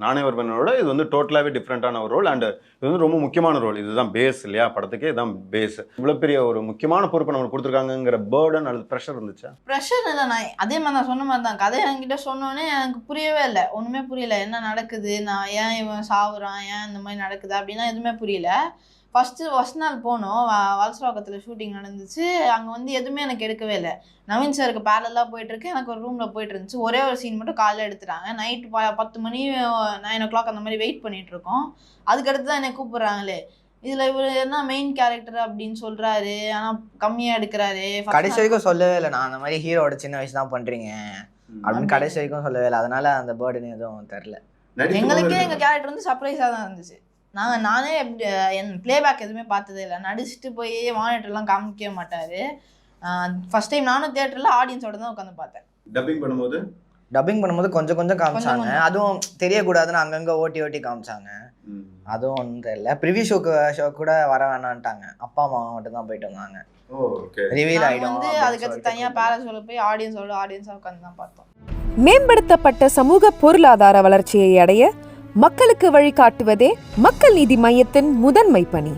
நானே ஒருவனோட இது வந்து டோட்டலாகவே டிஃப்ரெண்ட்டான ஒரு ரோல். அண்ட் இது வந்து ரொம்ப முக்கியமான ரோல். இதுதான் பேஸ் இல்லையா, படத்துக்கே இதுதான் பேஸ். இவ்வளோ பெரிய ஒரு முக்கியமான பொறுப்பை நம்மளுக்கு கொடுத்துருக்காங்கிற பேர்டன் அல்லது ப்ரெஷர் இருந்துச்சா? ப்ரெஷர் இல்லை, நான் அதே மாதிரி நான் சொன்ன மாதிரி தான். கதை என்கிட்ட சொன்னோன்னே எனக்கு புரியவே இல்லை, ஒன்றுமே புரியல. என்ன நடக்குது, நான் ஏன் இவன் சாவுறான், ஏன் இந்த மாதிரி நடக்குது அப்படின்னா எதுவுமே புரியல. ஃபஸ்ட் நாள் போனோம், வலசரவாக்கத்தில் ஷூட்டிங் நடந்துச்சு. அங்கே வந்து எதுவுமே எனக்கு எடுக்கவே இல்லை. நவீன் சாருக்கு பேரலாக போயிட்டுருக்கு, எனக்கு ஒரு ரூமில் போயிட்டு இருந்துச்சு. ஒரே ஒரு சீன் மட்டும் காலையில் எடுத்துட்டாங்க. நைட்டு 10 மணி 9 o'clock அந்த மாதிரி வெயிட் பண்ணிகிட்ருக்கோம். அதுக்கடுத்து தான் என்னை கூப்பிட்றாங்களே. இதில் இவர் என்ன மெயின் கேரக்டர் அப்படின்னு சொல்கிறாரு, ஆனால் கம்மியாக எடுக்கிறாரு. கடைசி வரைக்கும் சொல்லவே இல்லை, நான் அந்த மாதிரி ஹீரோட சின்ன வயசு தான் பண்ணுறீங்க அப்படின்னு கடைசி வரைக்கும் சொல்லவே இல்லை. அதனால அந்த பேர்டுன்னு எதுவும் தெரில. எங்களுக்கே எங்கள் கேரக்டர் வந்து சர்ப்ரைஸாக தான் இருந்துச்சு. நானே என் பிளேபேக் எதுவுமே பார்த்ததே இல்லை. நடிச்சுட்டு போய் மானிட்டர்லாம் காமிக்கவே மாட்டார். ஃபர்ஸ்ட் டைம் நானும் தியேட்டரில் ஆடியன்ஸோட தான் உட்காந்து பார்த்தேன். டப்பிங் பண்ணும்போது கொஞ்சம் காமிச்சாங்க. அதுவும் தெரியக்கூடாதுன்னு அங்கங்கே ஓட்டி காமிச்சாங்க. அதுவும் ஒன்றும் தெரியல. ப்ரிவியூ ஷோ கூட வர வேணான்ட்டாங்க. அப்பா அம்மா மட்டும் தான் போயிட்டு வந்தாங்க. ரிவீல் ஆகிடும் வந்து அதுக்கடுத்து தனியாக பேரஸோட போய் ஆடியன்ஸாக உட்காந்து தான் பார்த்தோம். மேம்படுத்தப்பட்ட சமூக பொருளாதார வளர்ச்சியை அடைய மக்களுக்கு வழிகாட்டுவதே மக்கள் நீதி மையத்தின் முதன்மை பணி.